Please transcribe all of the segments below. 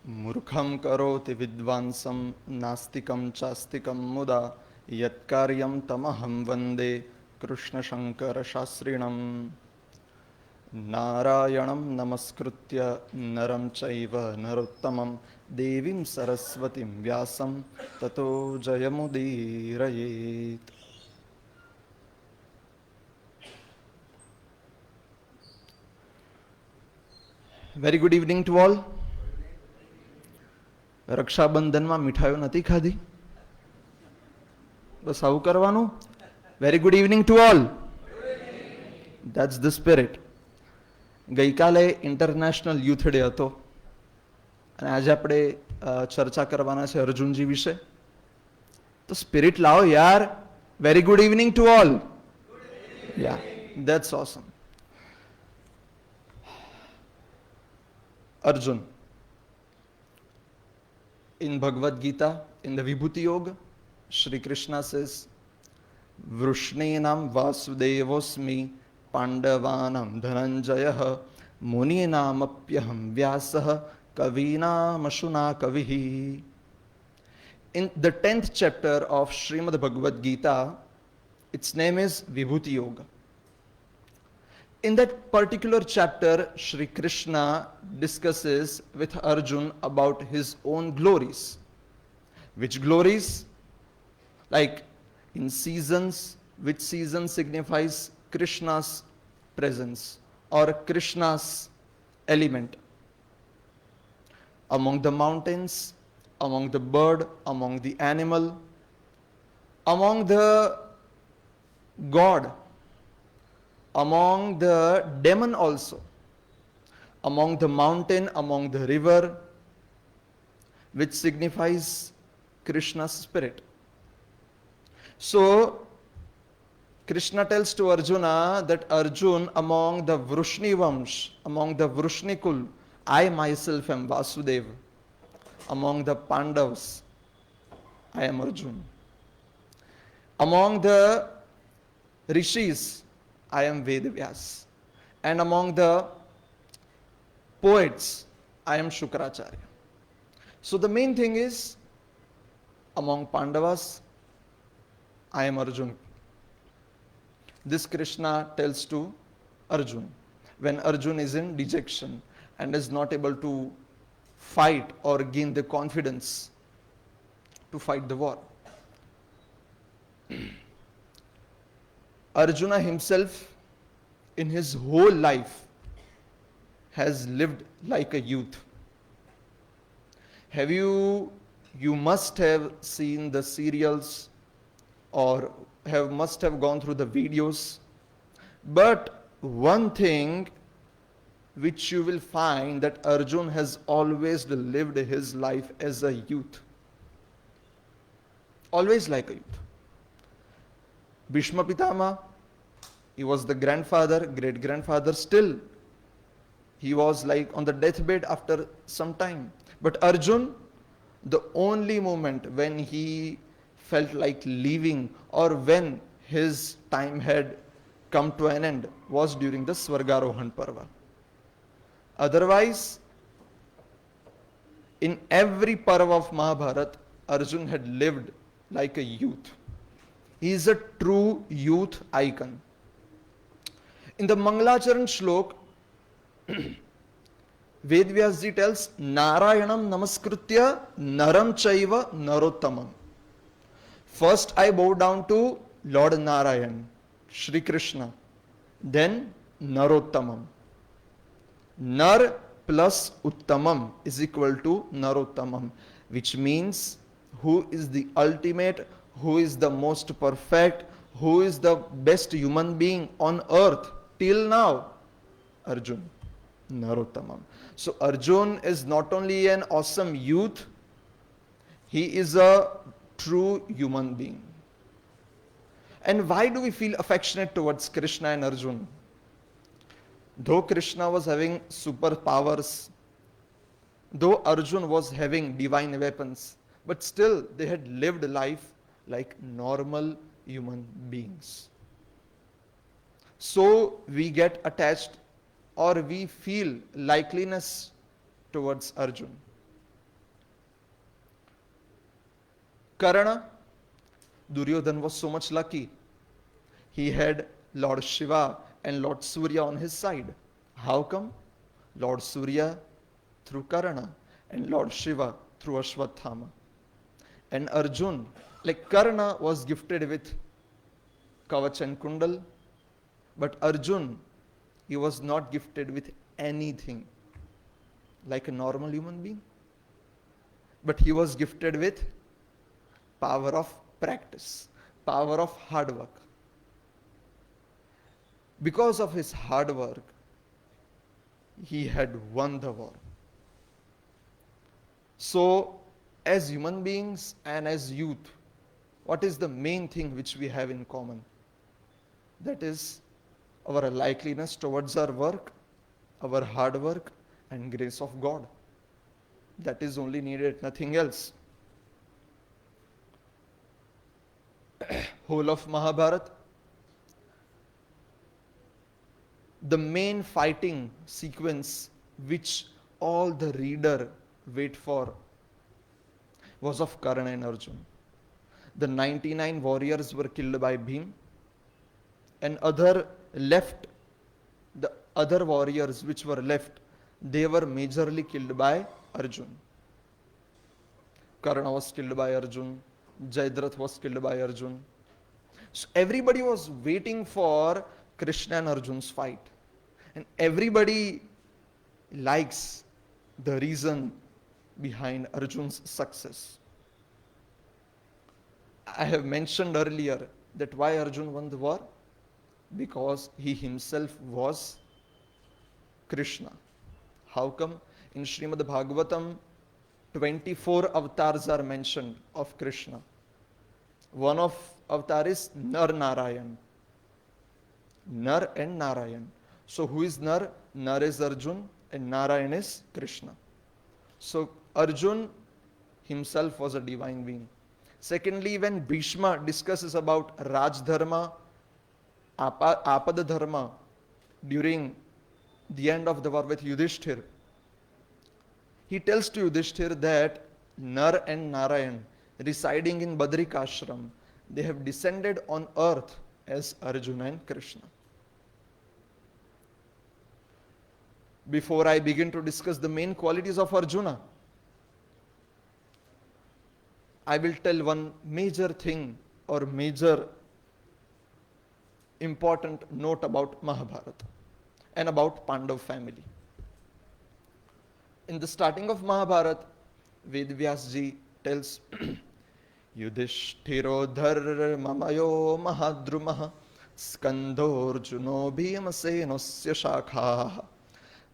Murkham karoti vidvansam nastikam chastikam muda yatkaryam tamaham vande Krishna Shankara Shastrinam Narayanam namaskritya naram chaiva narottamam devim saraswatim vyasam tato jayamudirayet. Very good evening to all. રક્ષાબંધનમાં મીઠાઈઓ નથી ખાધી? બસ આવું કરવાનું. Very good evening to all. That's the spirit. ગઈકાલે international youth day હતો અને આજે આપણે ચર્ચા કરવાના છે અર્જુનજી વિશે. તો સ્પિરિટ લાવો યાર. Very good evening to all. Yeah, that's awesome. Arjun. In Bhagwat Gita, in the Vibhuti Yoga, Shri Krishna says, Vrushnenam Vasudevosmi Pandavanam Dhananjayah Muninamapyaham Vyasah Kavinamashuna Kavihi. In the 10th chapter of Srimad Bhagwat Gita, its name is Vibhuti Yoga. In that particular chapter, Shri Krishna discusses with Arjun about his own glories. Which glories? Like in seasons, which season signifies Krishna's presence or Krishna's element. Among the mountains, among the bird, among the animal, among the god, among the demon also, among the mountain, among the river, which signifies Krishna's spirit. So, Krishna tells to Arjuna that Arjun, among the Vrushni Vamsh, among the Vrushni Kul, I myself am Vasudeva. Among the Pandavas, I am Arjun. Among the Rishis, I am Vedavyas. And among the poets, I am Shukracharya. So the main thing is, among Pandavas, I am Arjun. This Krishna tells to Arjun when Arjun is in dejection and is not able to fight or gain the confidence to fight the war. Arjuna himself in his whole life has lived like a youth. You must have seen the serials or must have gone through the videos. But one thing which you will find that Arjun has always lived his life as a youth. Always like a youth. Bhishma Pitama, he was the grandfather, great-grandfather, still he was like on the deathbed after some time. But Arjun, the only moment when he felt like leaving or when his time had come to an end was during the Swargarohan Parva. Otherwise, in every Parva of Mahabharata, Arjun had lived like a youth. He is a true youth icon. In the Mangalacharan Shlok, Vedvyasji tells, Narayanam namaskritya naram chaiva narottamam. First I bow down to Lord Narayan, Shri Krishna. Then Narottamam. Nar plus Uttamam is equal to Narottamam, which means who is the ultimate, who is the most perfect, who is the best human being on earth till now? Arjun. Narottamam. So Arjun is not only an awesome youth, he is a true human being. And why do we feel affectionate towards Krishna and Arjun? Though Krishna was having superpowers, though Arjun was having divine weapons, but still they had lived life like normal human beings. So we get attached or we feel likeliness towards Arjun. Karna, Duryodhan was so much lucky. He had Lord Shiva and Lord Surya on his side. How come? Lord Surya through Karna and Lord Shiva through Ashwathama. And Arjun, like Karna was gifted with Kavach and Kundal, but Arjun, he was not gifted with anything like a normal human being, but he was gifted with power of practice, power of hard work. Because of his hard work, he had won the war. So, as human beings and as youth, what is the main thing which we have in common? That is our likeliness towards our work, our hard work, and grace of God. That is only needed, nothing else. Whole of Mahabharata, the main fighting sequence which all the reader wait for was of Karna and Arjun. The 99 warriors were killed by Bhim, and the other warriors which were left, they were majorly killed by Arjun. Karna was killed by Arjun, Jayadratha was killed by Arjun. So everybody was waiting for Krishna and Arjun's fight. And everybody likes the reason behind Arjun's success. I have mentioned earlier that why Arjun won the war? Because he himself was Krishna. How come? In Srimad Bhagavatam, 24 avatars are mentioned of Krishna. One of avatar is Nar Narayan. Nar and Narayan. So who is Nar? Nar is Arjun and Narayan is Krishna. So Arjun himself was a divine being. Secondly, when Bhishma discusses about Raj Dharma, Apad Dharma during the end of the war with Yudhishthir, he tells to Yudhishthir that Nar and Narayan residing in Badrikashram, they have descended on earth as Arjuna and Krishna. Before I begin to discuss the main qualities of Arjuna, I will tell one major thing or major important note about Mahabharata and about Pandav family. In the starting of Mahabharata, Ved Vyas ji tells Yudhishthiro dharmamayo mahadrumaha skandorjuno bhimasenosya shakha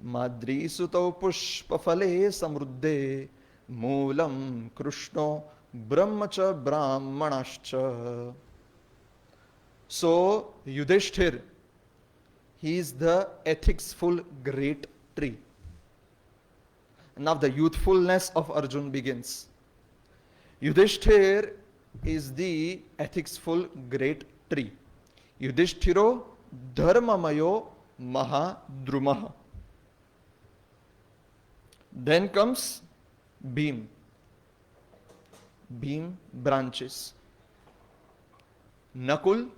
madri sutau pushpafale samruddhe moolam krishno brahmacha brahmanascha. So Yudhishthir, he is the ethicsful great tree. Now the youthfulness of Arjun begins. Yudhishthir is the ethicsful great tree. Yudhishthiro dharmamayo mahadrumaha. Then comes Bhim. Bhim, branches. Nakul,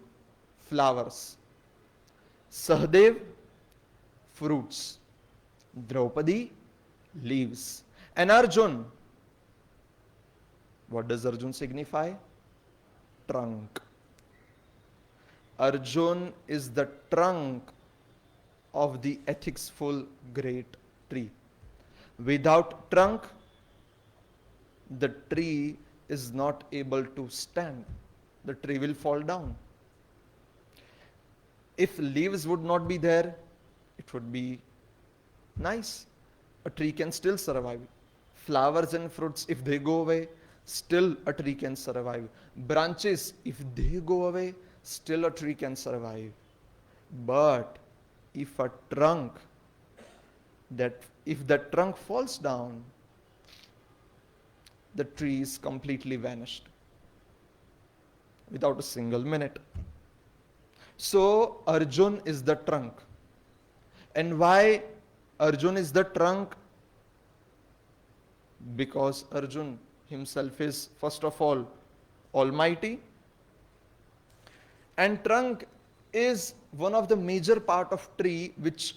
flowers. Sahadev, fruits. Draupadi, leaves. And Arjun, what does Arjun signify? Trunk. Arjun is the trunk of the ethicsful great tree. Without trunk, the tree is not able to stand. The tree will fall down. If leaves would not be there, it would be nice. A tree can still survive. Flowers and fruits, if they go away, still a tree can survive. Branches, if they go away, still a tree can survive. But if a trunk, if the trunk falls down, the tree is completely vanished without a single minute. So Arjun is the trunk. And why Arjun is the trunk? Because Arjun himself is, first of all, Almighty. And trunk is one of the major part of tree which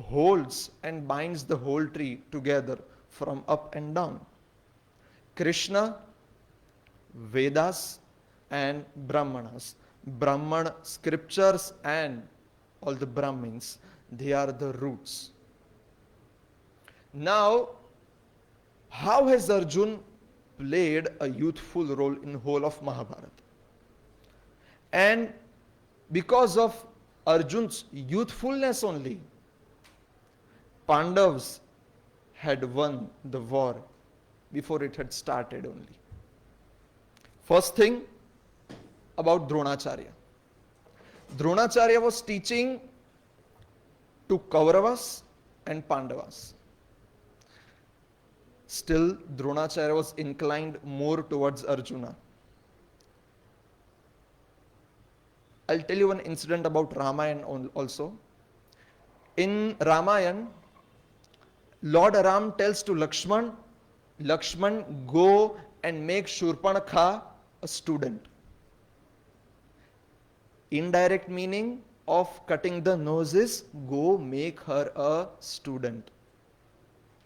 holds and binds the whole tree together from up and down. Krishna, Vedas and Brahmanas. Brahman scriptures and all the Brahmins, they are the roots. Now, how has Arjun played a youthful role in whole of Mahabharata? And because of Arjun's youthfulness only, Pandavas had won the war before it had started only. First thing about Dronacharya. Dronacharya was teaching to Kauravas and Pandavas. Still, Dronacharya was inclined more towards Arjuna. I'll tell you one incident about Ramayana also. In Ramayana, Lord Ram tells to Lakshman, go and make Shurpanakha a student. Indirect meaning of cutting the nose is, go make her a student.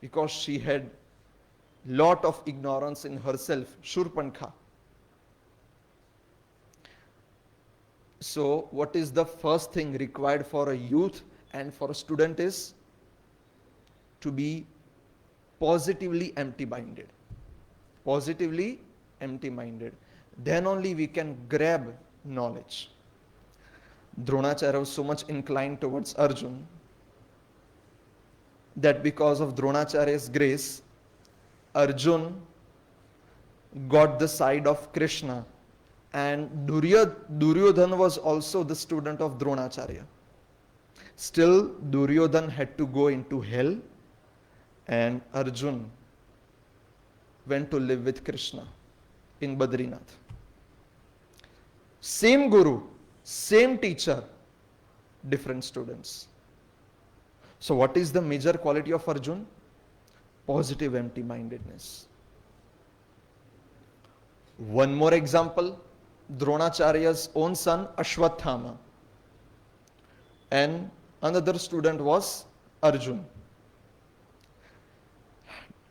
Because she had lot of ignorance in herself, Shurpanakha. So, what is the first thing required for a youth and for a student is to be positively empty-minded. Positively empty-minded. Then only we can grab knowledge. Dronacharya was so much inclined towards Arjun that because of Dronacharya's grace, Arjun got the side of Krishna, and Duryodhan was also the student of Dronacharya. Still, Duryodhan had to go into hell, and Arjun went to live with Krishna in Badrinath. Same guru, same teacher, different students. So what is the major quality of Arjun? Positive empty-mindedness. One more example, Dronacharya's own son Ashwathama, and another student was Arjun.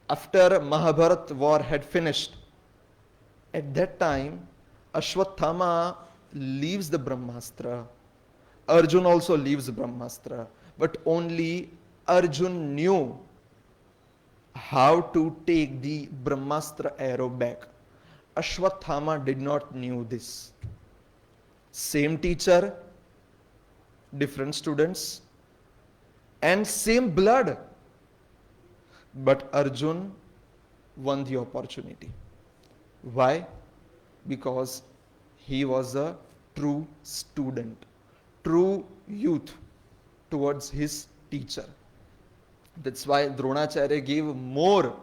After Mahabharata war had finished, at that time Ashwathama leaves the Brahmastra. Arjun also leaves Brahmastra, but only Arjun knew how to take the Brahmastra arrow back. Ashwathama did not knew this. Same teacher, different students, and same blood. But Arjun won the opportunity. Why? Because he was a true student, true youth towards his teacher. That's why Dronacharya gave more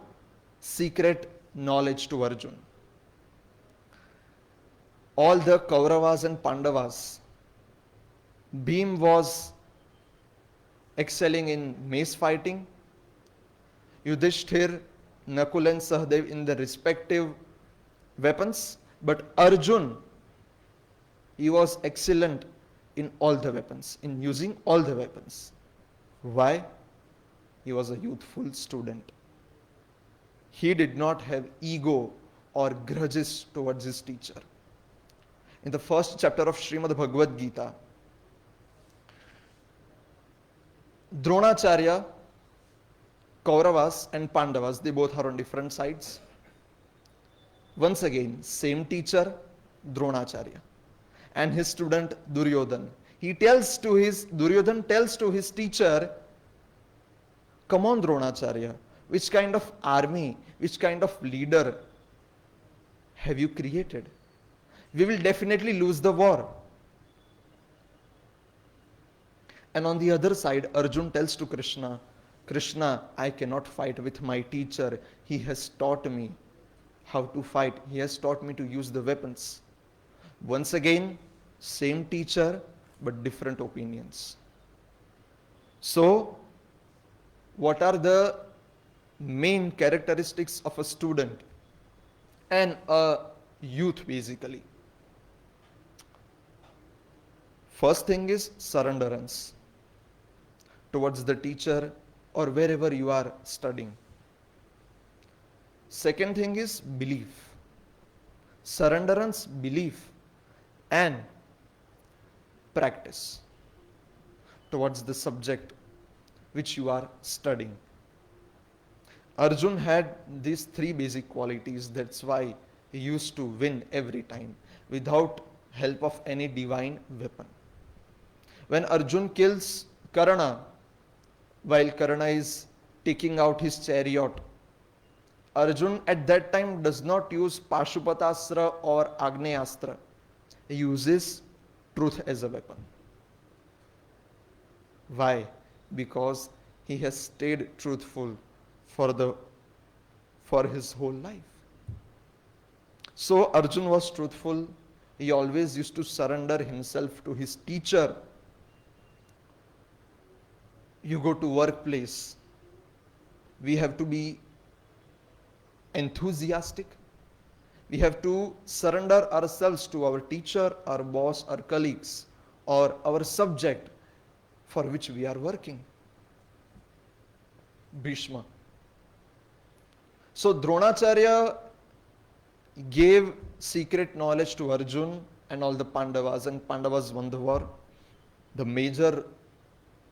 secret knowledge to Arjun. All the Kauravas and Pandavas, Bhim was excelling in mace fighting, Yudhishthir, Nakul and Sahadev in the respective weapons, but Arjun, he was excellent in all the weapons, in using all the weapons. Why? He was a youthful student. He did not have ego or grudges towards his teacher. In the first chapter of Srimad Bhagwat Gita, Dronacharya, Kauravas and Pandavas, they both are on different sides. Once again, same teacher, Dronacharya, and his student Duryodhan. Duryodhan tells to his teacher, come on Dronacharya, which kind of army, which kind of leader have you created? We will definitely lose the war. And on the other side, Arjun tells to Krishna, Krishna, I cannot fight with my teacher. He has taught me how to fight. He has taught me to use the weapons. Once again, same teacher, but different opinions. So, what are the main characteristics of a student and a youth basically. First thing is surrenderance towards the teacher or wherever you are studying. Second thing is belief. Surrenderance, belief, and practice towards the subject which you are studying. Arjun had these three basic qualities. That's why he used to win every time without help of any divine weapon. When Arjun kills Karna, while Karna is taking out his chariot, Arjun at that time does not use Pashupatastra or Agneastra. He uses truth as a weapon. Why? Because he has stayed truthful for his whole life. So Arjun was truthful. He always used to surrender himself to his teacher. You go to workplace, we have to be enthusiastic. We have to surrender ourselves to our teacher, our boss, our colleagues, or our subject for which we are working. Bhishma. So Dronacharya gave secret knowledge to Arjun and all the Pandavas, and Pandavas won the war. The major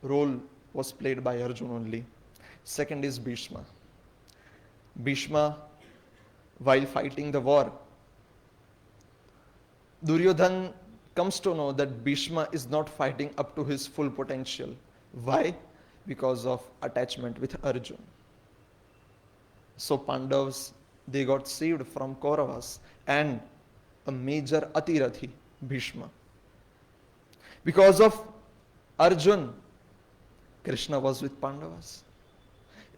role was played by Arjun only. Second is Bhishma. Bhishma, while fighting the war, Duryodhan comes to know that Bhishma is not fighting up to his full potential. Why? Because of attachment with Arjun. So Pandavas, they got saved from Kauravas and a major Atirathi, Bhishma. Because of Arjun, Krishna was with Pandavas.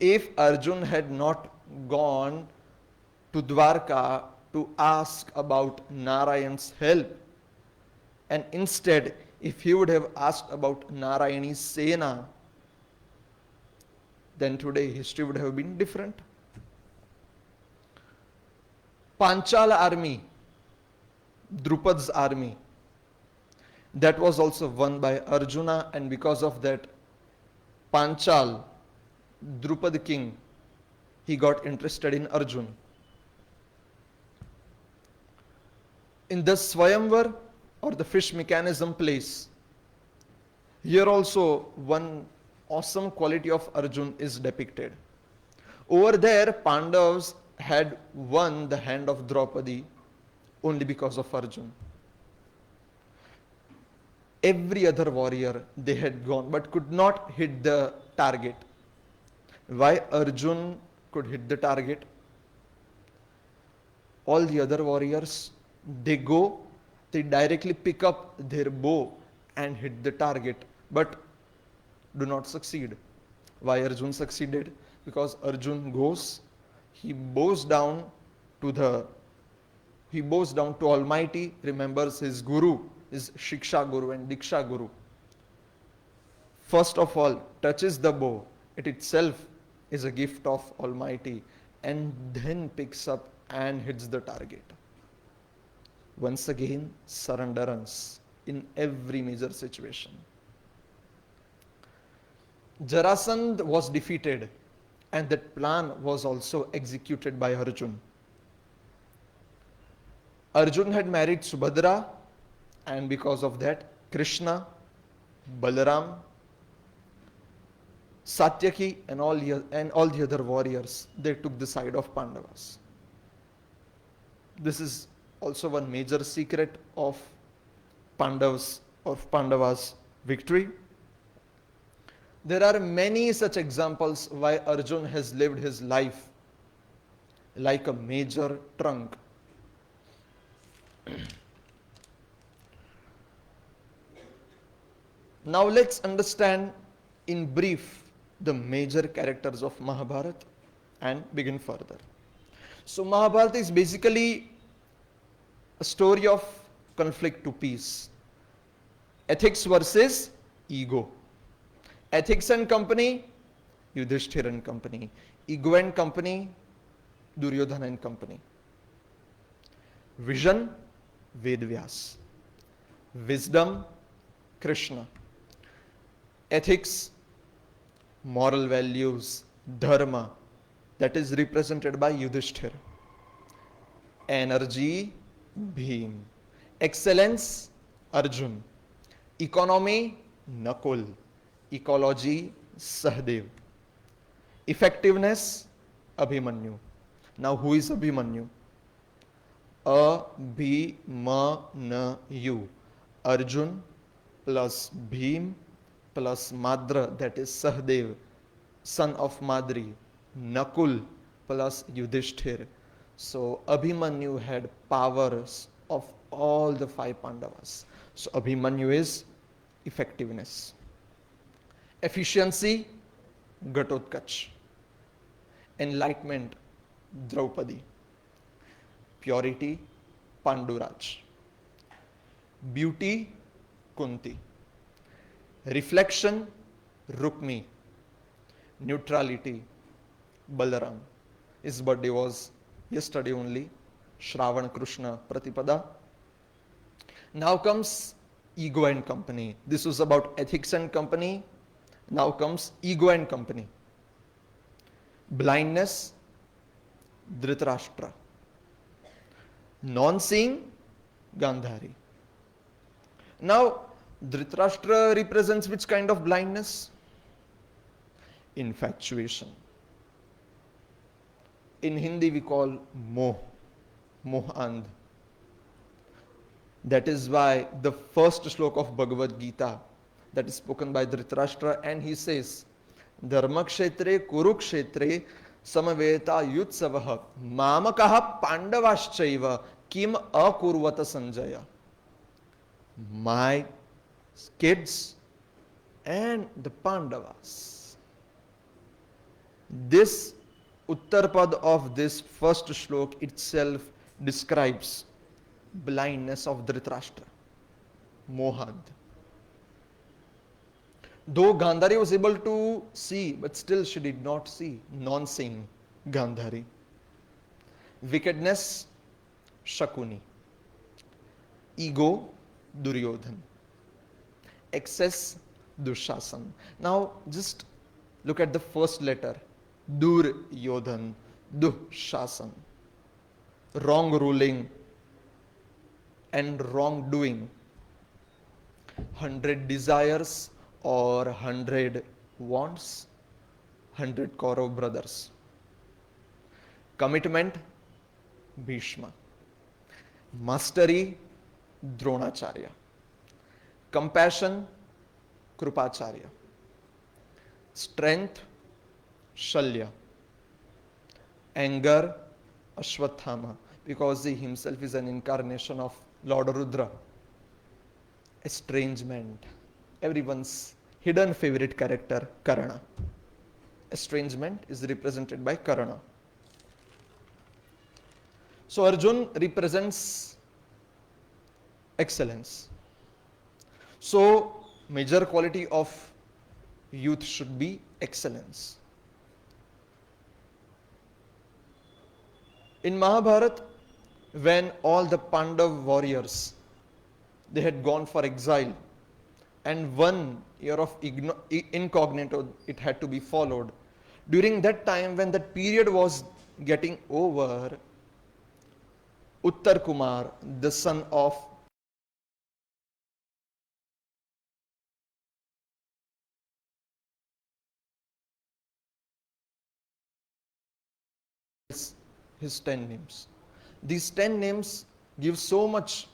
If Arjun had not gone to Dwarka to ask about Narayan's help, and instead, if he would have asked about Narayani's Sena, then today history would have been different. Panchala army, Drupad's army, that was also won by Arjuna, and because of that, Panchal, Drupad king, he got interested in Arjun. In the Swayamvar or the fish mechanism place, here also one awesome quality of Arjun is depicted. Over there, Pandavas had won the hand of Draupadi only because of Arjun. Every other warrior they had gone but could not hit the target. Why Arjun could hit the target? All the other warriors, they go, they directly pick up their bow and hit the target, but do not succeed. Why Arjun succeeded? Because Arjun goes, he bows down to Almighty, remembers his Guru, his Shiksha Guru and Diksha Guru. First of all, touches the bow. It itself is a gift of Almighty, and then picks up and hits the target. Once again, surrenderance in every major situation. Jarasandh was defeated, and that plan was also executed by Arjun. Arjun had married Subhadra, and because of that, Krishna, Balaram, Satyaki and all the other warriors, they took the side of Pandavas. This is also one major secret of Pandavas' victory. There are many such examples why Arjun has lived his life like a major trunk. Now let's understand in brief the major characters of Mahabharata and begin further. So Mahabharata is basically a story of conflict to peace. Ethics versus ego. Ethics and company, Yudhishthira and company. Ego and company, Duryodhana and company. Vision, Vedvyas. Wisdom, Krishna. Ethics, moral values, dharma, that is represented by Yudhishthir. Energy, Bhim. Excellence, Arjun. Economy, Nakul. Ecology, Sahdev. Effectiveness, Abhimanyu. Now who is Abhimanyu? Abhimanyu. Arjun plus Bhim plus Madra, that is Sahdev, son of Madri. Nakul plus Yudhishthir. So Abhimanyu had powers of all the five Pandavas. So Abhimanyu is effectiveness. Efficiency, Ghatotkach. Enlightenment, Draupadi. Purity, Panduraj. Beauty, Kunti. Reflection, Rukmi. Neutrality, Balaram. His birthday was yesterday only, Shravan Krishna Pratipada. Now comes ego and company. This was about ethics and company. Now comes ego and company. Blindness, Dhritarashtra. Non-seeing, Gandhari. Now, Dhritarashtra represents which kind of blindness? Infatuation. In Hindi we call moh, moh-andh. That is why the first slok of Bhagavad Gita, that is spoken by Dhritarashtra, and he says, Dharmakshetre Kurukshetre Samaveta Yutsavah Mamakaha Pandavaschaiva Kim Akurvata Sanjaya. My kids and the Pandavas. This Uttarpad of this first shlok itself describes blindness of Dhritarashtra, Mohad. Though Gandhari was able to see, but still she did not see. Non-seeing, Gandhari. Wickedness, Shakuni. Ego, Duryodhan. Excess, Dushasan. Now just look at the first letter. Duryodhan, Dushasan. Wrong ruling and wrongdoing. 100 desires or 100 wants. 100 Kaurav brothers. Commitment, Bhishma. Mastery, Dronacharya. Compassion, Krupacharya. Strength, Shalya. Anger, Ashwathama, because he himself is an incarnation of Lord Rudra. Estrangement, everyone's hidden favorite character, Karna. Estrangement is represented by Karna. So Arjun represents excellence. So major quality of youth should be excellence. In Mahabharata, when all the Pandav warriors, they had gone for exile, and 1 year of incognito it had to be followed. During that time, when that period was getting over, Uttar Kumar, the son of his 10 names. These 10 names give so much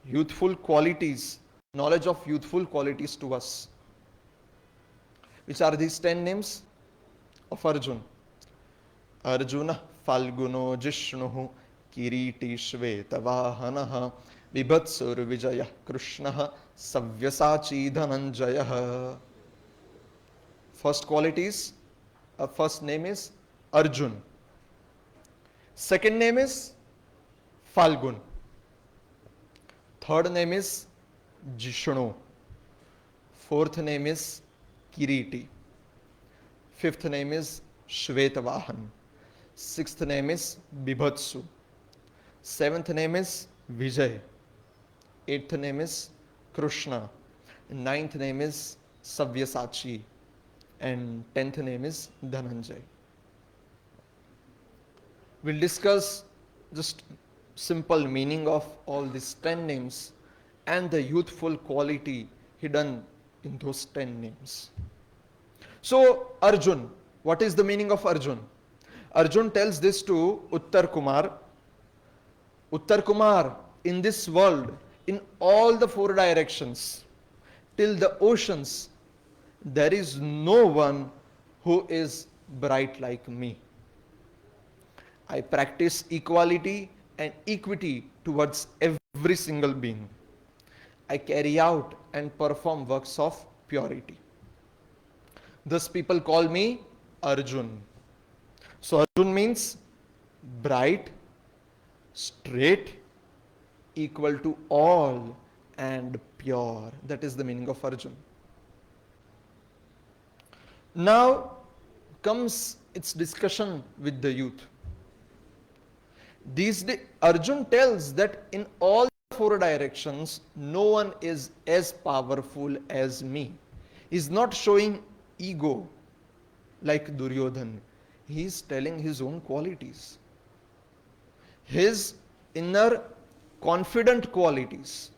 youthful qualities, knowledge of youthful qualities to us. Which are these 10 names of Arjun? Arjuna Falguno Jishnuhu Kiriti Shvetavahanaha Vibhatsur Vijaya Krishnaha Savyasachi Dhananjaya. First qualities, first name is Arjun. Second name is Falgun. Third name is Jishnu. Fourth name is Kiriti. Fifth name is Shvetavahan. Sixth name is Bibhatsu. Seventh name is Vijay. Eighth name is Krishna. Ninth name is Sabyasachi. And 10th name is Dhananjay. We'll discuss just simple meaning of all these 10 names and the youthful quality hidden in those 10 names. So Arjun, what is the meaning of Arjun? Arjun tells this to Uttar Kumar. Uttar Kumar, in this world, in all the four directions, till the oceans, there is no one who is bright like me. I practice equality and equity towards every single being. I carry out and perform works of purity. Thus people call me Arjun. So Arjun means bright, straight, equal to all, and pure. That is the meaning of Arjun. Now comes its discussion with the youth. These days, Arjun tells that in all four directions, no one is as powerful as me. He is not showing ego like Duryodhan. He is telling his own qualities. His inner confident qualities.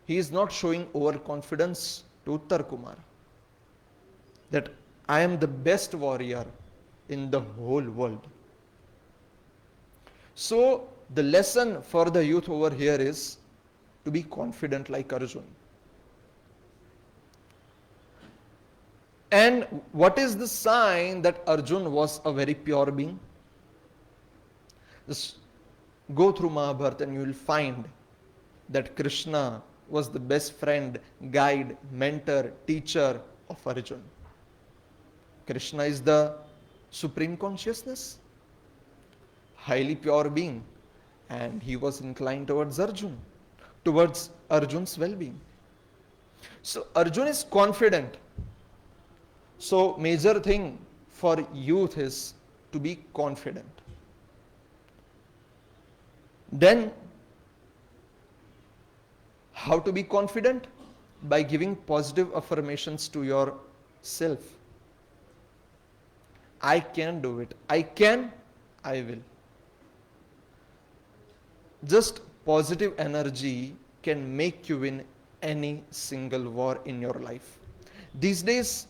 He is not showing overconfidence to Uttar Kumar. That I am the best warrior in the whole world. So the lesson for the youth over here is to be confident like Arjun. And what is the sign that Arjun was a very pure being? Just go through Mahabharata and you will find that Krishna was the best friend, guide, mentor, teacher of Arjun. Krishna is the supreme consciousness, highly pure being, and he was inclined towards Arjun, towards Arjun's well-being. So Arjun is confident. So major thing for youth is to be confident. Then how to be confident? By giving positive affirmations to yourself. I can do it. I can, I will. Just positive energy can make you win any single war in your life. These days,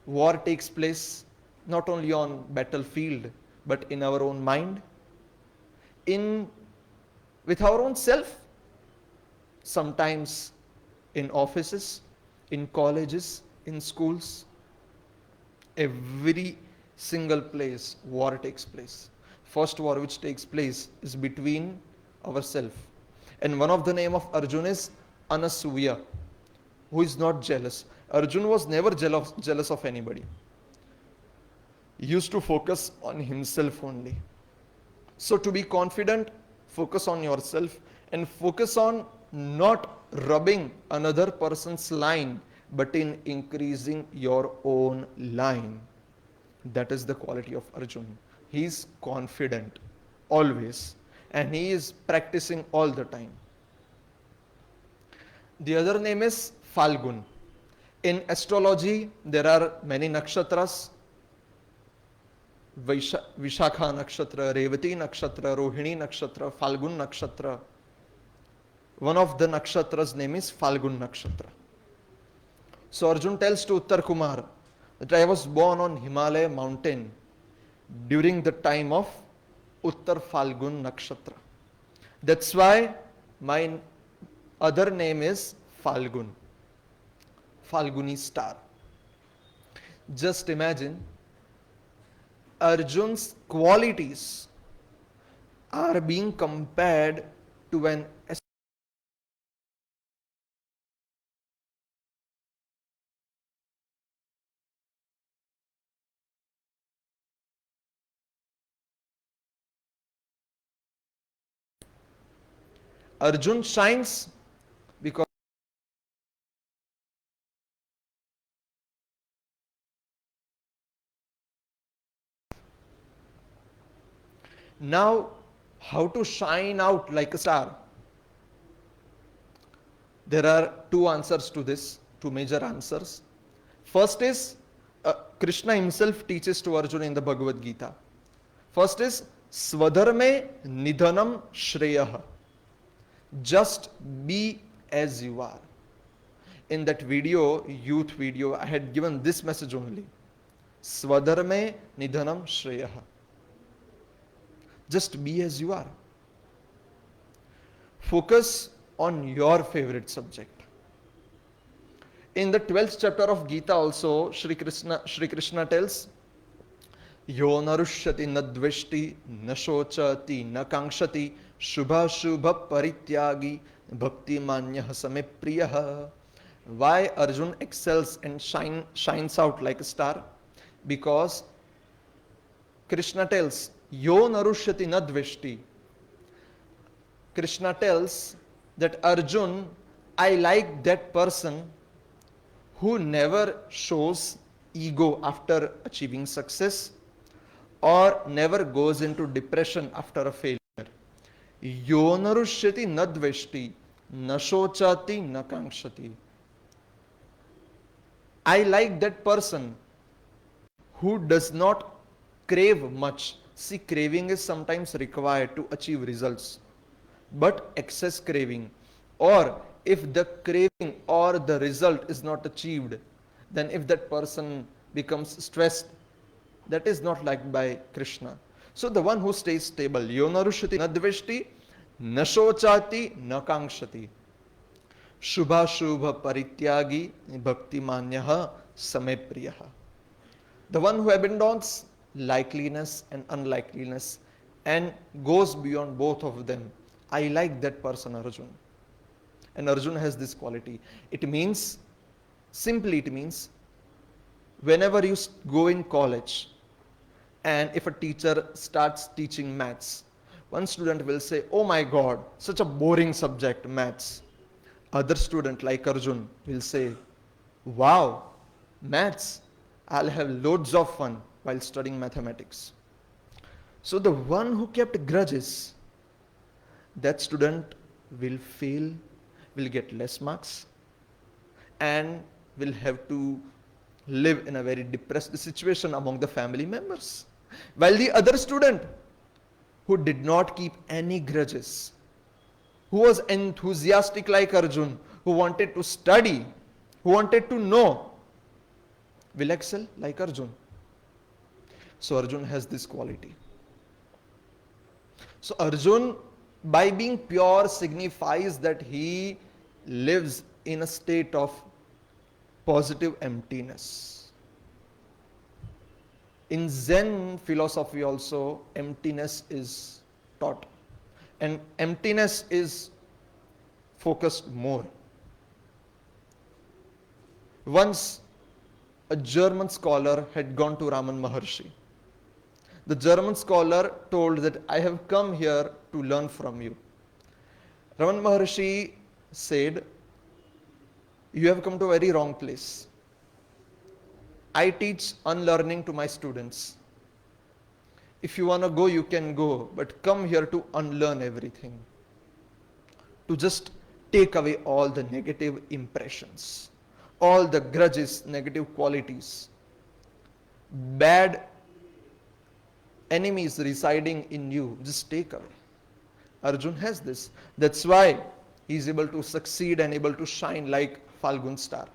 war takes place not only on battlefield, but in our own mind, with our own self, sometimes in offices, in colleges, in schools. Every single place war takes place. First war which takes place is between ourselves. And one of the name of Arjun is Anasuya, who is not jealous. Arjun was never jealous of anybody. He used to focus on himself only. So to be confident, focus on yourself and focus on not rubbing another person's line, but in increasing your own line. That is the quality of Arjun. He is confident always and he is practicing all the time. The other name is Falgun. In astrology, there are many nakshatras. Vishakha nakshatra, Revati nakshatra, Rohini nakshatra, Falgun nakshatra. One of the nakshatras' name is Falgun nakshatra. So Arjun tells to Uttar Kumar that I was born on Himalaya mountain during the time of Uttar Falgun nakshatra. That's why my other name is Falgun, Falguni star. Just imagine, Arjun's qualities are being compared to an Arjun shines because now How to shine out like a star? There are two answers to this, two major answers. First is, Krishna himself teaches to Arjuna in the Bhagavad Gita. First is, Swadharme Nidhanam Shreyah. Just be as you are. In that video, youth video, I had given this message only. Swadharme Nidhanam Shreyah. Just be as you are. Focus on your favorite subject. In the 12th chapter of Gita also, Shri Krishna tells, Yo narushyati nadveshti nashochati nakanshati shubha shubha parityagi bhakti manyah same priyah. Why Arjun excels and shines out like a star? Because Krishna tells, Yo narushyati nadveshti. Krishna tells that Arjun, I like that person who never shows ego after achieving success or never goes into depression after a failure. Yo narushyati nadveshti nashochati nakanshati. I like that person who does not crave much. See, craving is sometimes required to achieve results, but excess craving, or if the craving or the result is not achieved, then if that person becomes stressed, that is not liked by Krishna. So the one who stays stable, yo narushati nadveshti nashochati nakanshati shubha shubha parityagi bhakti manyah same priyah. The one who abandons likeliness and unlikeliness and goes beyond both of them. I like that person, Arjun. And Arjun has this quality. It means, simply it means, whenever you go in college and if a teacher starts teaching maths, one student will say, oh my God, such a boring subject, maths. Other student like Arjun will say, wow, maths, I'll have loads of fun while studying mathematics. So the one who kept grudges, that student will fail, will get less marks, and will have to live in a very depressed situation among the family members. While the other student who did not keep any grudges, who was enthusiastic like Arjun, who wanted to study, who wanted to know, will excel like Arjun. So Arjun has this quality. So Arjun, by being pure, signifies that he lives in a state of positive emptiness. In Zen philosophy also, emptiness is taught. And emptiness is focused more. Once a German scholar had gone to Raman Maharshi. The German scholar told that I have come here to learn from you. Raman Maharshi said, you have come to a very wrong place. I teach unlearning to my students. If you want to go, you can go, but come here to unlearn everything. To just take away all the negative impressions, all the grudges, negative qualities, bad enemies residing in you, just take away. Arjun has this. That's why he is able to succeed and able to shine like Falgun star.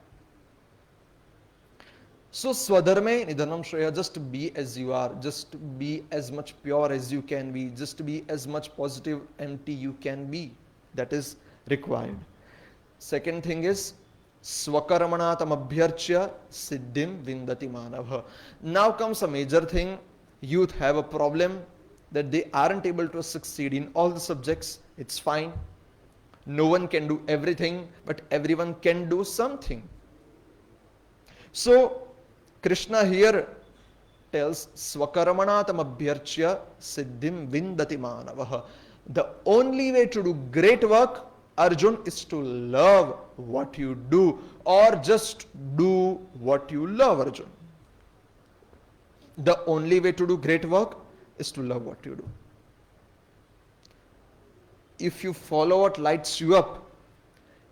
So Swadharme Nidhanam Shreya, just be as you are, just be as much pure as you can be, just be as much positive, empty you can be. That is required. Second thing is Swakarmanatam Abhyarchya Siddhim Vindati Manavha. Now comes a major thing. Youth have a problem that they aren't able to succeed in all the subjects. It's fine. No one can do everything, but everyone can do something. So Krishna here tells Swakarmanatam Abhyarchya Siddhim Vindati Manavaha. The only way to do great work, Arjun, is to love what you do, or just do what you love, Arjun. The only way to do great work is to love what you do. If you follow what lights you up,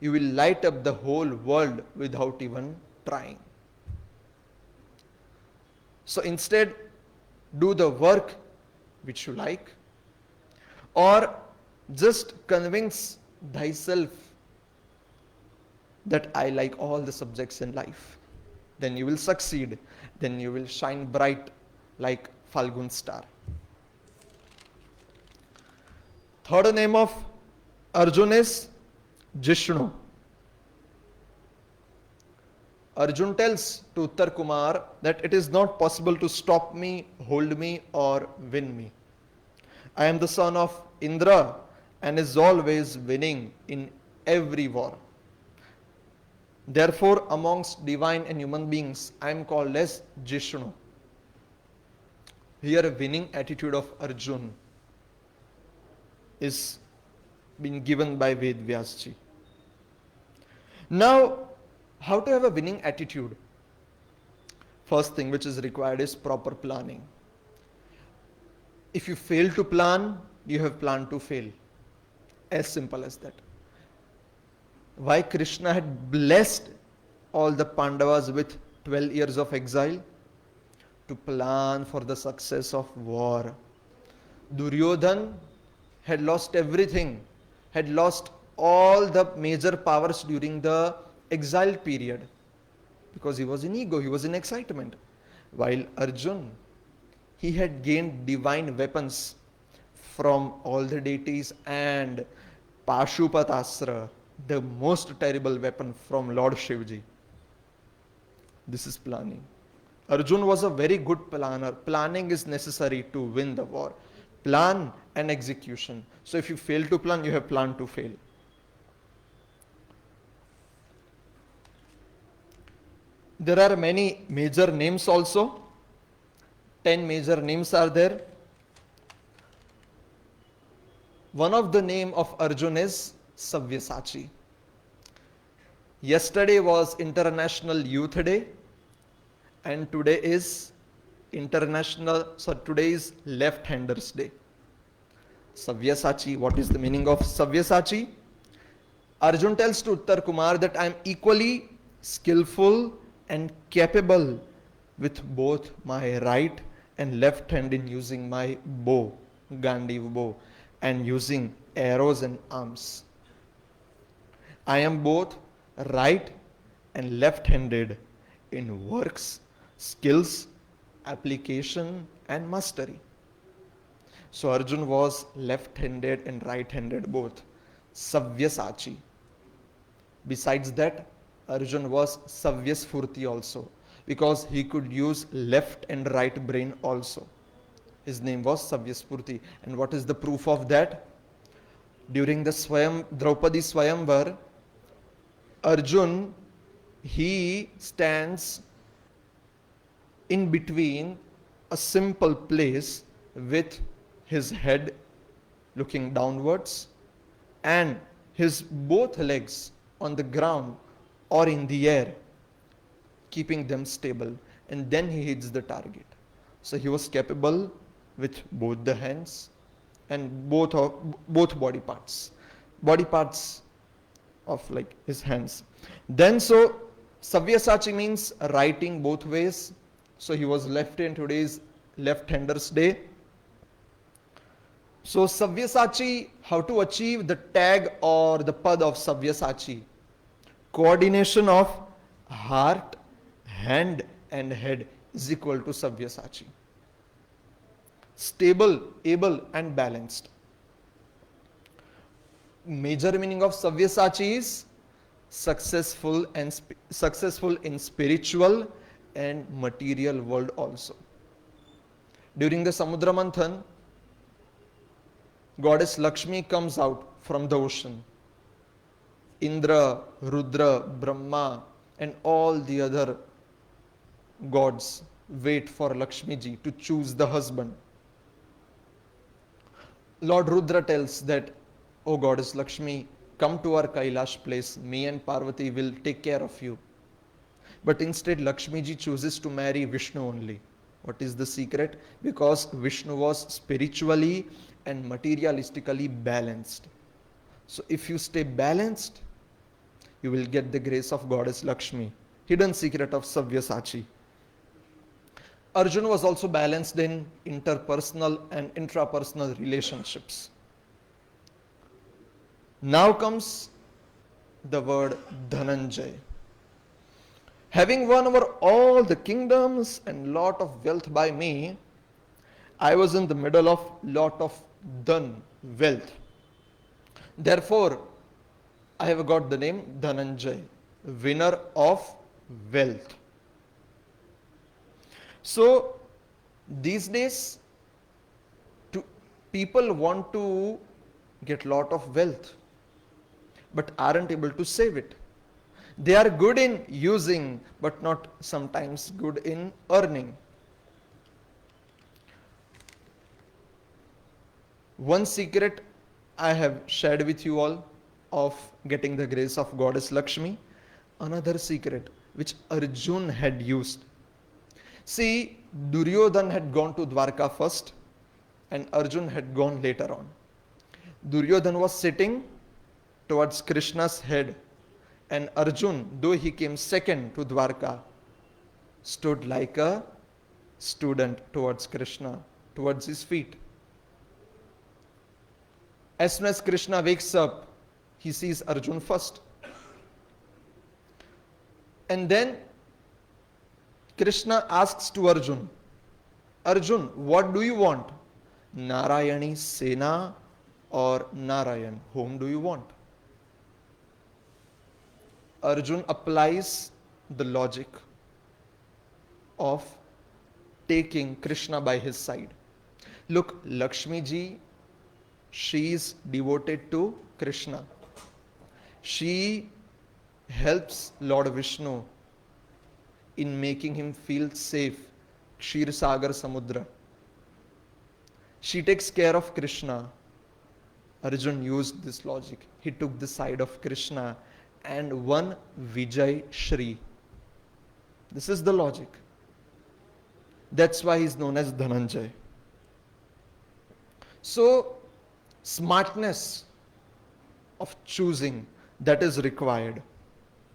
you will light up the whole world without even trying. So instead, do the work which you like, or just convince thyself that I like all the subjects in life. Then you will succeed. Then you will shine bright like Falgun star. Third name of Arjun is Jishnu. Arjun tells to Uttar Kumar that it is not possible to stop me, hold me, or win me. I am the son of Indra and is always winning in every war. Therefore, amongst divine and human beings, I am called as Jishnu. Here, a winning attitude of Arjun is being given by Ved Vyasji. Now, how to have a winning attitude? First thing which is required is proper planning. If you fail to plan, you have planned to fail. As simple as that. Why Krishna had blessed all the Pandavas with 12 years of exile? To plan for the success of war. Duryodhan had lost everything, had lost all the major powers during the exile period because he was in ego, he was in excitement. While Arjun, he had gained divine weapons from all the deities and Pashupatasra, the most terrible weapon from Lord Shivji. This is planning. Arjun was a very good planner. Planning is necessary to win the war. Plan and execution. So if you fail to plan, you have planned to fail. There are many major names also. 10 major names are there. One of the name of Arjun is Sabyasachi. Yesterday was International Youth Day and today is today is Left-Handers Day. Sabyasachi, what is the meaning of Sabyasachi? Arjun tells to Uttar Kumar that I am equally skillful and capable with both my right and left hand in using my bow, Gandiv bow, and using arrows and arms. I am both right and left-handed in works, skills, application and mastery. So Arjun was left-handed and right-handed both. Sabyasachi. Besides that, Arjun was Savyasfurti also because he could use left and right brain also. His name was Savyasfurti. And what is the proof of that? During the Draupadi Swayamvar, Arjun, he stands in between a simple place with his head looking downwards and his both legs on the ground or in the air, keeping them stable, and then he hits the target. So he was capable with both the hands and both body parts of like his hands. Then so Sabyasachi means writing both ways. So he was left-handed, today's Left-Handers Day. So Sabyasachi, how to achieve the tag or the pad of Sabyasachi? Coordination of heart, hand and head is equal to Sabyasachi. Stable, able and balanced. Major meaning of Sabyasachi is successful in spiritual and material world also. During the Samudra Manthan, goddess Lakshmi comes out from the ocean. Indra, Rudra, Brahma and all the other gods wait for Lakshmi ji to choose the husband. Lord Rudra tells that, O goddess Lakshmi, come to our Kailash place, me and Parvati will take care of you. But instead Lakshmi ji chooses to marry Vishnu only. What is the secret? Because Vishnu was spiritually and materialistically balanced. So if you stay balanced, you will get the grace of Goddess Lakshmi. Hidden secret of Sabyasachi. Arjun was also balanced in interpersonal and intrapersonal relationships. Now comes the word Dhananjay. Having won over all the kingdoms and lot of wealth by me, I was in the middle of lot of dhan, wealth. Therefore, I have got the name Dhananjay, winner of wealth. So, these days, people want to get lot of wealth, but aren't able to save it. They are good in using, but not sometimes good in earning. One secret I have shared with you all of getting the grace of Goddess Lakshmi. Another secret which Arjun had used. See, Duryodhan had gone to Dwarka first and Arjun had gone later on. Duryodhan was sitting towards Krishna's head, and Arjun, though he came second to Dwarka, stood like a student towards Krishna, towards his feet. As soon as Krishna wakes up, he sees Arjun first. And then Krishna asks to Arjun, Arjun, what do you want? Narayani Sena or Narayan? Whom do you want? Arjun applies the logic of taking Krishna by his side. Look, Lakshmi ji, she is devoted to Krishna. She helps Lord Vishnu in making him feel safe. Kshir Sagar Samudra. She takes care of Krishna. Arjun used this logic. He took the side of Krishna and won Vijay Shri. This is the logic. That's why he is known as Dhananjay. So, smartness of choosing, that is required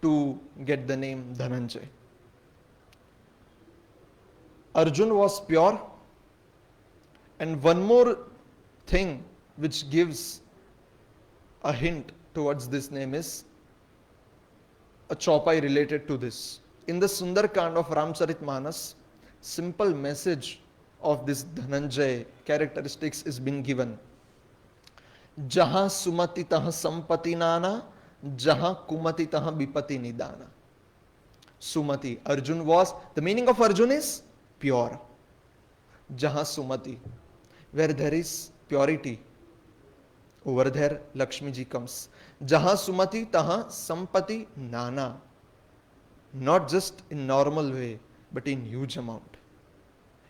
to get the name Dhananjay. Arjun was pure, and one more thing which gives a hint towards this name is a chaupai related to this. In the Sundarkand of Ramcharitmanas, simple message of this Dhananjay characteristics is being given. Jaha sumati taha sampati nana, jaha kumati taha bipati nidana. Sumati, Arjun was, the meaning of Arjun is pure. Jaha sumati, where there is purity, over there Lakshmi ji comes. Jaha sumati taha sampati nana. Not just in normal way, but in huge amount,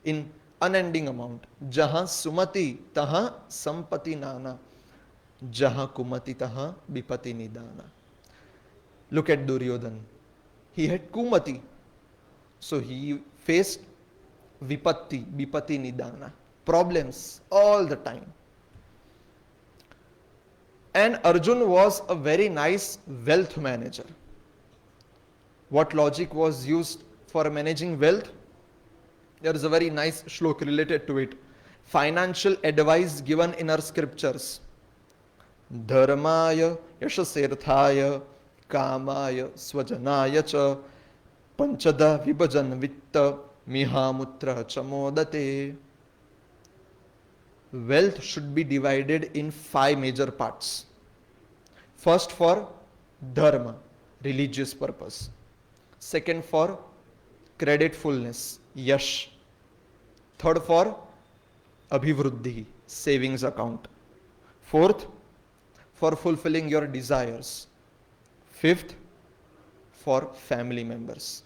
in unending amount. Jaha sumati taha sampati nana, jaha kumati taha bipati nidana. Look at Duryodhan. He had kumati, so he faced vipatti, bipati nidana, problems all the time. And Arjun was a very nice wealth manager. What logic was used for managing wealth? There is a very nice shlok related to it. Financial advice given in our scriptures. Dharmaya yashasirthaya kamaya swajanaya cha panchada vibhajan vitta mihamutra chamodate. Wealth should be divided in 5 major parts. First, for dharma, religious purpose. Second, for creditfulness, yash. Third, for abhivruddhi, savings account. Fourth, for fulfilling your desires. Fifth, for family members.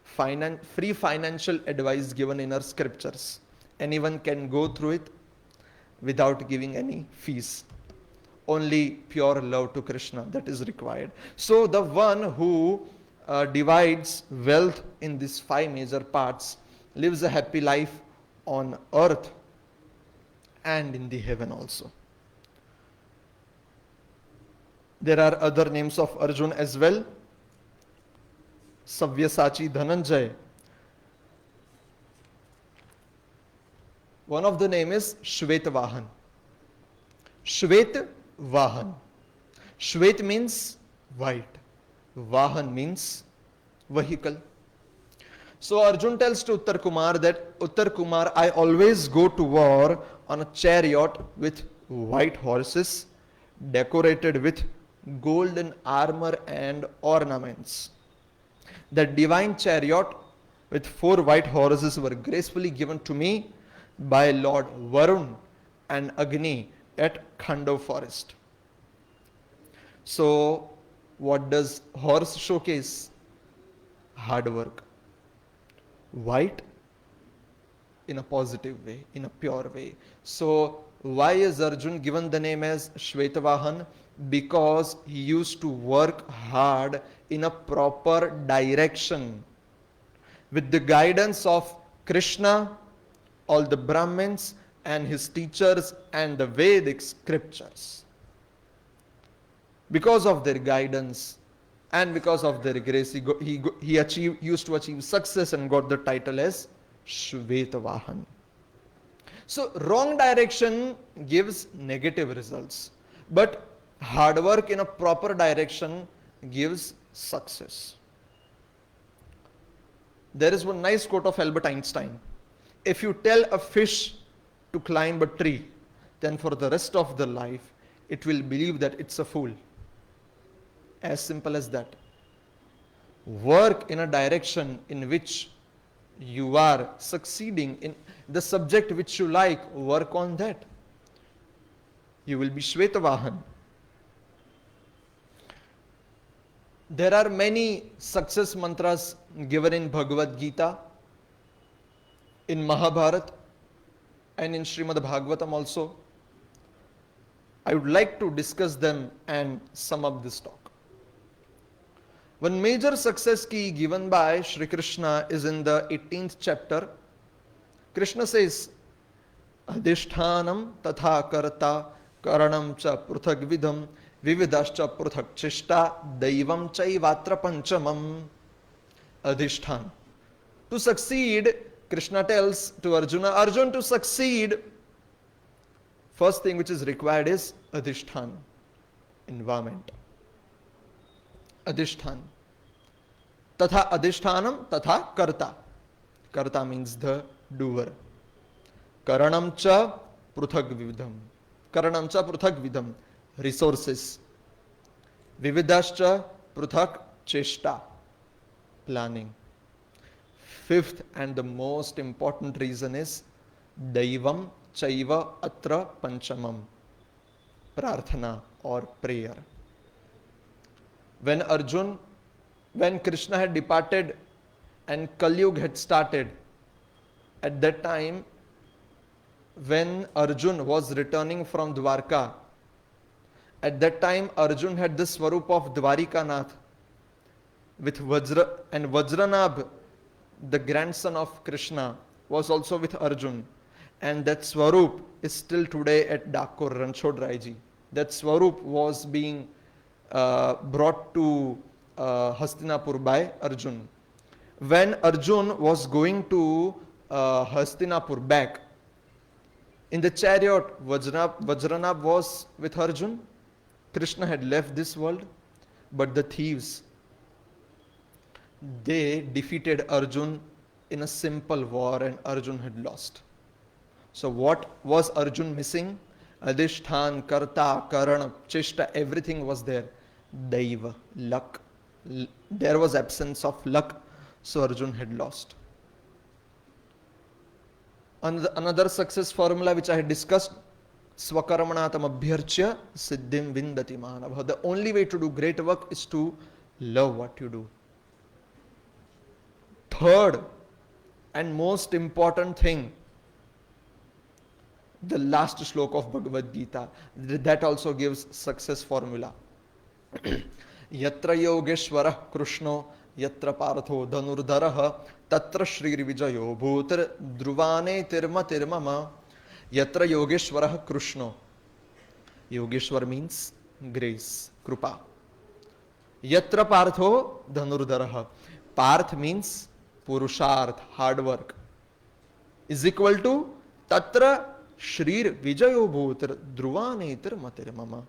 Free financial advice given in our scriptures. Anyone can go through it without giving any fees. Only pure love to Krishna, that is required. So the one who divides wealth in these 5 major parts lives a happy life on earth and in the heaven also. There are other names of Arjun as well. Savyasachi Dhananjay. One of the name is Shvetavahan. Shvetavahan. Shvet means white. Vahan means vehicle. So Arjun tells to Uttar Kumar that, Uttar Kumar, I always go to war on a chariot with white horses, decorated with golden armor and ornaments. The divine chariot with 4 white horses were gracefully given to me by Lord Varun and Agni at Khandov forest. So, what does horse showcase? Hard work. White in a positive way, in a pure way. So, why is Arjun given the name as Shvetavahan? Because he used to work hard in a proper direction. With the guidance of Krishna, all the Brahmins and his teachers and the Vedic scriptures. Because of their guidance and because of their grace, he used to achieve success and got the title as Shvetavahan. So wrong direction gives negative results, but hard work in a proper direction gives success. There is one nice quote of Albert Einstein. If you tell a fish to climb a tree, then for the rest of the life, it will believe that it's a fool. As simple as that. Work in a direction in which you are succeeding in the subject which you like, work on that. You will be Shvetavahan. There are many success mantras given in Bhagavad Gita, in Mahabharata, and in Srimad Bhagavatam also. I would like to discuss them and sum up this talk. One major success key given by Shri Krishna is in the 18th chapter. Krishna says, Adhishthanam tatha karta karanam cha pruthak vidham vividascha pruthak chishta daivam chaivatra panchamam. Adhishthan. To succeed, Krishna tells to Arjuna, Arjun, to succeed, first thing which is required is Adhishthan, environment. Adhishthan. Tatha adhishthanam, tatha karta. Karta means the doer. Karanam cha pruthak vidham. Karanam cha pruthak vidham. Resources. Vividascha pruthak cheshta. Planning. Fifth and the most important reason is Daivam Chaiva Atra Panchamam. Prarthana or prayer. When Krishna had departed and Kali Yuga had started, at that time, when Arjun was returning from Dwarka, at that time Arjun had the swarup of Dwarikanath with Vajra, and Vajranabh, the grandson of Krishna, was also with Arjun. And that swarup is still today at Dakor, Ranchod Raiji. That swarup was being brought to Hastinapur by Arjun. When Arjun was going to Hastinapur back, in the chariot, Vajranabh was with Arjun. Krishna had left this world, but the thieves, they defeated Arjun in a simple war and Arjun had lost. So what was Arjun missing? Adhishthan, Karta, Karana, Cheshta, everything was there. Daiva, luck. There was absence of luck, so Arjun had lost. Another success formula which I had discussed, Swakarmanatam abhyarchya siddhim vindati manava. The only way to do great work is to love what you do. Third and most important thing, the last shloka of Bhagavad Gita, that also gives success formula. Yatra yogeshwarah krishno yatra partho dhanurdharah tatra shri vijayo bhutar druvane tirma tirmama. Yatra yogeshwarah krishno. Yogeshwar means grace, Krupa. Yatra Partho Dhanurdharah. Parth means Purusharth, hard work, is equal to Tatra Shrir Vijayo Bhutar Dhruvanetar Matir Mama.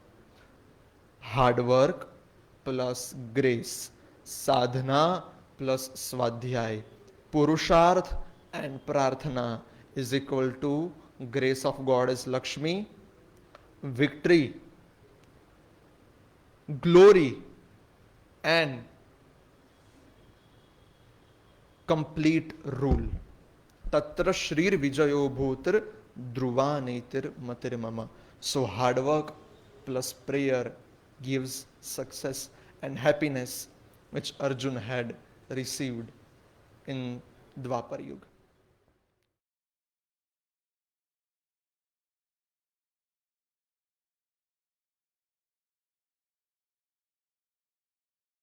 Hard work plus grace, sadhana plus swadhyay, purusharth and prarthana is equal to grace of Goddess Lakshmi, victory, glory, and complete rule. Tatra Shrir Vijayo Bhutar Dhruva Netir Matir Mama. So hard work plus prayer gives success and happiness which Arjun had received in Dwapar Yuga.